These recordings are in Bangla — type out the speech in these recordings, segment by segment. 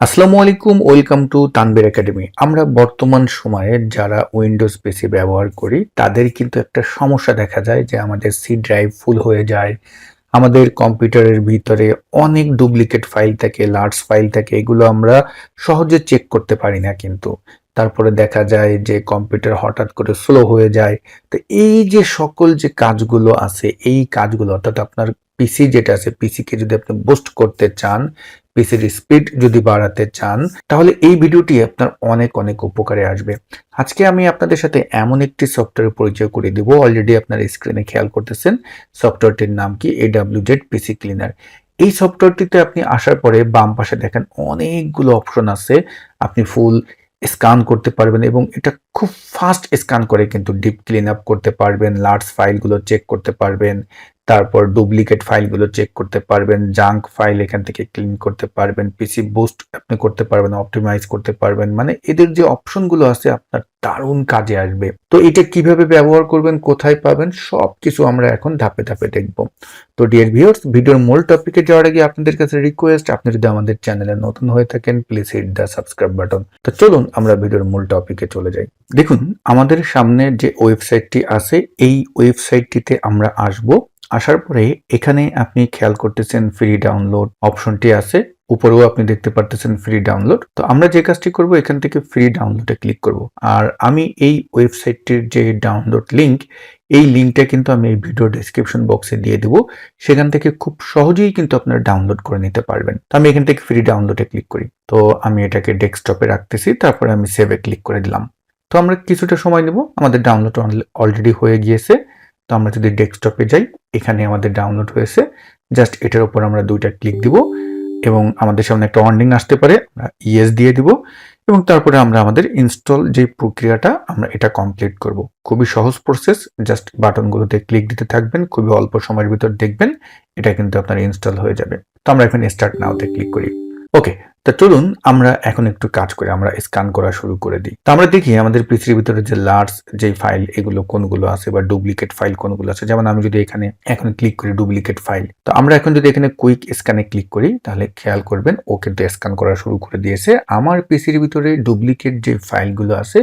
আসসালামু আলাইকুম, ওয়েলকাম টু তানভীর একাডেমি। আমরা বর্তমান সময়ে যারা উইন্ডোজ পিসি ব্যবহার করি তাদের কিন্তু একটা সমস্যা দেখা যায় যে আমাদের সি ড্রাইভ ফুল হয়ে যায়। আমাদের কম্পিউটারের ভিতরে অনেক ডুপ্লিকেট ফাইল থাকে, লার্জ ফাইল থাকে, এগুলো আমরা সহজে চেক করতে পারি না কিন্তু। তারপরে দেখা যায় যে কম্পিউটার হঠাৎ করে স্লো হয়ে যায়। তো এই যে সকল যে কাজগুলো আছে, এই কাজগুলো অর্থাৎ আপনার পিসি যেটা আছে, পিসিকে যদি আপনি বুস্ট করতে চান, পিসির স্পিড যদি বাড়াতে চান, তাহলে এই ভিডিওটি আপনার অনেক অনেক উপকারে আসবে। আজকে আমি আপনাদের সাথে এমন একটি সফটওয়্যার পরিচয় করে দিব, অলরেডি আপনার স্ক্রিনে খেয়াল করতেছেন। সফটওয়্যারটির নাম কি? AWZ পিসি ক্লিনার। এই সফটওয়্যারটিতে আপনি আসার পরে বাম পাশে দেখেন অনেকগুলো অপশন আছে। আপনি ফুল স্ক্যান করতে পারবেন এবং এটা খুব ফাস্ট স্ক্যান করে কিন্তু ডিপ ক্লিন আপ করতে পারবেন, লার্জ ফাইলগুলো চেক করতে পারবেন, তারপর ডুপ্লিকেট ফাইলগুলো চেক করতে পারবেন, জাঙ্ক ফাইল এখান থেকে ক্লিন করতে পারবেন, পিসি বুস্ট আপনি করতে পারবেন, অপটিমাইজ করতে পারবেন। মানে এদের যে অপশনগুলো আছে আপনার দারুণ কাজে আসবে। তো এটা কিভাবে ব্যবহার করবেন, কোথায় পাবেন, সবকিছু আমরা এখন ধাপে ধাপে দেখব। তো ডিয়ার ভিউয়ার্স, ভিডিওর মূল টপিকে যাওয়ার আগে আপনাদের কাছে রিকোয়েস্ট, আপনি যদি আমাদের চ্যানেলে নতুন হয়ে থাকেন please hit the subscribe button. তো চলুন আমরা ভিডিওর মূল টপিকে চলে যাই। দেখুন, আমাদের সামনে যে ওয়েবসাইটটি আছে এই ওয়েবসাইটটিতে আমরা আসব। আসার পরে এখানে আপনি খেয়াল করতেছেন ফ্রি ডাউনলোড অপশনটি আছে, উপরেও আপনি দেখতে পারতেছেন ফ্রি ডাউনলোড। তো আমরা যে কাজটি করব, এখান থেকে ফ্রি ডাউনলোডে ক্লিক করব। আর আমি এই ওয়েবসাইটটির যে ডাউনলোড লিংক, এই লিংকটা কিন্তু আমি এই ভিডিও ডেসক্রিপশন বক্সে দিয়ে দেব। সেখান থেকে খুব সহজেই কিন্তু আপনারা ডাউনলোড করে নিতে পারবেন। তো আমি এখান থেকে ফ্রি ডাউনলোডে ক্লিক করি। তো আমি এটাকে ডেস্কটপে রাখতেছি, তারপরে আমি সেভে ক্লিক করে দিলাম। তো আমরা কিছুটা সময় নেব, আমাদের ডাউনলোড অলরেডি হয়ে গিয়েছে। তো আমরা যদি ডেস্কটপে যাই, এখানে আমাদের ডাউনলোড হয়েছে। জাস্ট এটার উপর আমরা দুইটা ক্লিক দিব এবং আমাদের সামনে একটা ওয়ার্নিং আসতে পারে, আমরা ইয়েস দিয়ে দিব এবং তারপরে আমরা আমাদের ইনস্টল যে প্রক্রিয়াটা আমরা এটা কমপ্লিট করব। খুবই সহজ প্রসেস, জাস্ট বাটনগুলোতে ক্লিক দিতে থাকবেন, খুবই অল্প সময়ের ভিতর দেখবেন এটা কিন্তু আপনার ইনস্টল হয়ে যাবে। তো আমরা এখন স্টার্ট নাওতে ক্লিক করি। ওকে, তা চলুন আমরা এখন একটু কাজ করি, আমরা স্ক্যান করা শুরু করে দিই। তো আমরা দেখি আমাদের পিসির ভিতরে যে লার্জ যে ফাইল এগুলো কোনগুলো আছে বা ডুপ্লিকেট ফাইল কোনগুলো আছে। যেমন আমি যদি এখানে এখন ক্লিক করি ডুপ্লিকেট ফাইল, তো আমরা এখন যদি এখানে কুইক স্ক্যানে ক্লিক করি তাহলে খেয়াল করবেন ও কিন্তু স্ক্যান করা শুরু করে দিয়েছে। আমার পিসির ভিতরে ডুপ্লিকেট যে ফাইলগুলো আছে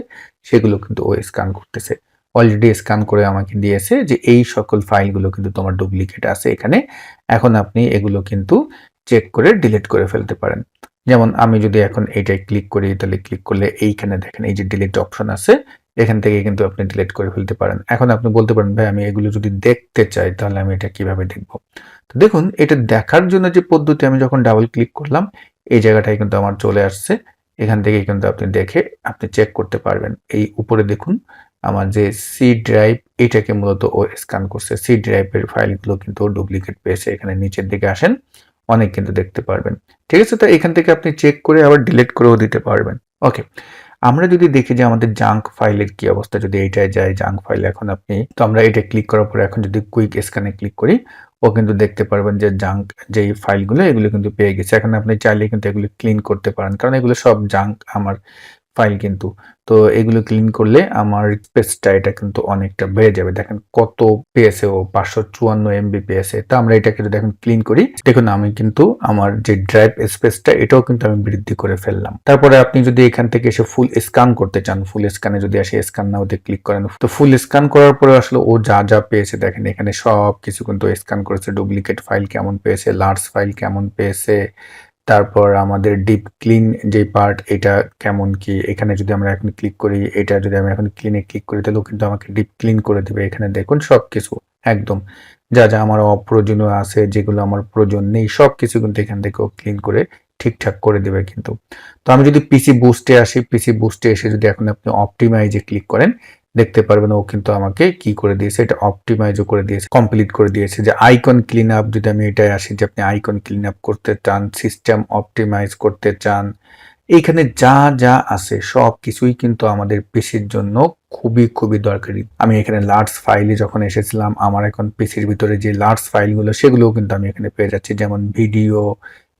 সেগুলো কিন্তু ও স্ক্যান করতেছে। অলরেডি স্ক্যান করে আমাকে দিয়েছে যে এই সকল ফাইলগুলো কিন্তু তোমার ডুপ্লিকেট আছে এখানে। এখন আপনি এগুলো কিন্তু চেক করে ডিলিট করে ফেলতে পারেন। যেমন আমি যদি এখন এইটায় ক্লিক করি, তাহলে ক্লিক করলে এইখানে দেখেন এই যে ডিলিট অপশন আছে, এখান থেকে কিন্তু আপনি ডিলিট করে ফেলতে পারেন। এখন আপনি বলতে পারেন ভাই আমি এগুলো যদি দেখতে চাই তাহলে আমি এটা কিভাবে দেখব? তো দেখুন, এটা দেখার জন্য যে পদ্ধতি, আমি যখন ডাবল ক্লিক করলাম এই জায়গাটায় কিন্তু আমার চলে আসছে। এখান থেকেই কিন্তু আপনি দেখে আপনি চেক করতে পারবেন। এই উপরে দেখুন আমার যে সি ড্রাইভ, এটাকে মূলত ও স্ক্যান করছে। সি ড্রাইভের ফাইলগুলো কিন্তু ডুপ্লিকেট পেয়েছে। এখানে নিচের দিকে আসেন, অনেক কিন্তু দেখতে পারবেন। ঠিক আছে? তো এখান থেকে আপনি চেক করে আবার ডিলিট করেও দিতে পারবেন। ওকে, আমরা যদি দেখি যে আমাদের জাঙ্ক ফাইলের কি অবস্থা, যদি এইটায় যায় জাঙ্ক ফাইল, এখন আপনি, তো আমরা এটা ক্লিক করার পরে এখন যদি কুইক স্ক্যানে ক্লিক করি, ও কিন্তু দেখতে পারবেন যে জাঙ্ক যেই ফাইলগুলো এগুলো কিন্তু পেয়ে গেছে। এখন আপনি চাইলে কিন্তু এগুলো ক্লিন করতে পারেন, কারণ এগুলো সব জাঙ্ক আমার ফাইল কিন্তু। তো এগুলো ক্লিন করলে আমার স্পেসটা এটা কিন্তু অনেকটা বেড়ে যাবে। দেখেন কত পেয়েছে ও, 554 এমবি পেয়েছে। তো আমরা এটাকে যদি এখন ক্লিন করি, দেখুন আমি কিন্তু আমার যে ড্রাইভ স্পেসটা এটাও কিন্তু আমি বৃদ্ধি করে ফেললাম। তারপরে আপনি যদি এখান থেকে এসে ফুল স্ক্যান করতে চান, ফুল স্ক্যানে যদি আসে স্ক্যান নাওতে ক্লিক করেন, তো ফুল স্ক্যান করার পরে আসলে ও যা যা পেয়েছে দেখেন এখানে সব কিছু কিন্তু স্ক্যান করেছে। ডুপ্লিকেট ফাইল কেমন পেয়েছে, লার্জ ফাইল কেমন পেয়েছে, তারপর আমাদের ডিপ ক্লিন যে পার্ট এটা কেমন কি, এখানে যদি আমরা এখন ক্লিক করি, এটা যদি আমি এখন ক্লিনে ক্লিক করি তাহলেও কিন্তু আমাকে ডিপ ক্লিন করে দিবে। এখানে দেখুন সবকিছু একদম যা যা আমার অপ্রয়োজনীয় আছে, যেগুলো আমার প্রয়োজন নেই, সবকিছু কিন্তু এখান থেকে ও ক্লিন করে ঠিকঠাক করে দেবে কিন্তু। তো আমি যদি পিসি বুস্টে আসি, পিসি বুস্টে এসে যদি এখন আপনি অপটিমাইজে ক্লিক করেন, দেখতে পারবেন ও কিন্তু আমাকে কি করে দিয়েছে, এটা অপটিমাইজও করে দিয়েছে, কমপ্লিট করে দিয়েছে। যে আইকন ক্লিন আপ, যদি আমি এটাই আসি যে আপনি আইকন ক্লিন আপ করতে চান, সিস্টেম অপটিমাইজ করতে চান, এইখানে যা যা আছে সব কিছুই কিন্তু আমাদের পিসির জন্য খুবই খুবই দরকারি। আমি এখানে লার্জ ফাইলে যখন এসেছিলাম, আমার এখন পিসির ভিতরে যে লার্জ ফাইলগুলো সেগুলোও কিন্তু আমি এখানে পেয়ে যাচ্ছি, যেমন ভিডিও,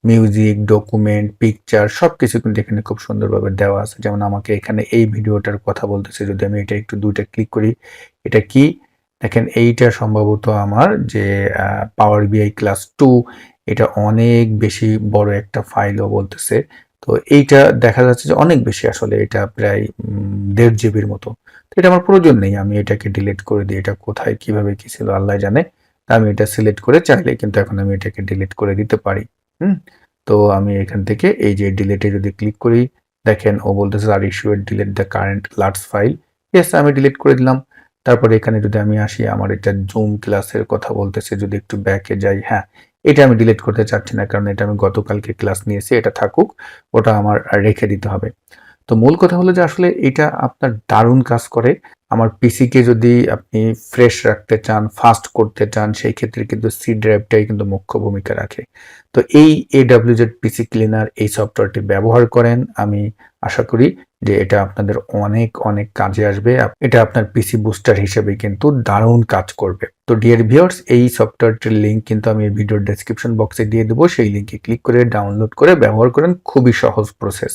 মিউজিক, ডকুমেন্ট, পিকচার, সবকিছু কিন্তু এখানে খুব সুন্দরভাবে দেওয়া আছে। যেমন আমাকে এখানে এই ভিডিওটার কথা বলতেছে, যদি আমি এটা একটু দুইটা ক্লিক করি, এটা কি দেখেন, এইটা সম্ভবত আমার যে পাওয়ার বিআই ক্লাস 2, এটা অনেক বেশি বড় একটা ফাইলও বলতেছে। তো এইটা দেখা যাচ্ছে যে অনেক বেশি, আসলে এটা প্রায় ১.৫ জিবির মতো। তো এটা আমার প্রয়োজন নেই। আমি এটাকে ডিলিট করে দিই। এটা কোথায় কিভাবে কি ছিল আল্লাহ জানে। আমি এটা সিলেক্ট করে চাইলে কিন্তু এখন আমি এটাকে ডিলিট করে দিতে পারি। হুম? তো আমি এখান থেকে এই যে ডিলিটে যদি ক্লিক করি, দেখেন ও বলতেছে আর you should delete the current large file. Yes, আমি ডিলিট করে দিলাম। তারপরে এখানে যদি আমি আসি, আমার এটা জুম ক্লাসের কথা বলতেছে, যদি একটু ব্যাকে যাই, হ্যাঁ, এটা আমি ডিলিট করতে চাচ্ছি না, কারণ এটা আমি গতকালকে ক্লাস নিয়েছি, এটা থাকুক, ওটা আমার রেখে দিতে হবে। তো মূল কথা হলো যে আসলে এটা আপনার দারুণ কাজ করে। আমার পিসিকে যদি আপনি ফ্রেশ রাখতে চান, ফাস্ট করতে চান, সেই ক্ষেত্রে কিন্তু সি ড্রাইভটাই কিন্তু মুখ্য ভূমিকা রাখে। তো এই AWZ পিসি ক্লিনার এই সফটওয়্যারটি ব্যবহার করেন। আমি আশা করি যে এটা আপনাদের অনেক অনেক কাজে আসবে। এটা আপনার পিসি বুস্টার হিসেবে কিন্তু দারুণ কাজ করবে। তো ডিয়ার ভিউয়ার্স, এই সফটওয়্যারটির লিংক কিন্তু আমি ভিডিওর ডেসক্রিপশন বক্সে দিয়ে দেবো। সেই লিংকে ক্লিক করে ডাউনলোড করে ব্যবহার করেন। খুবই সহজ প্রসেস।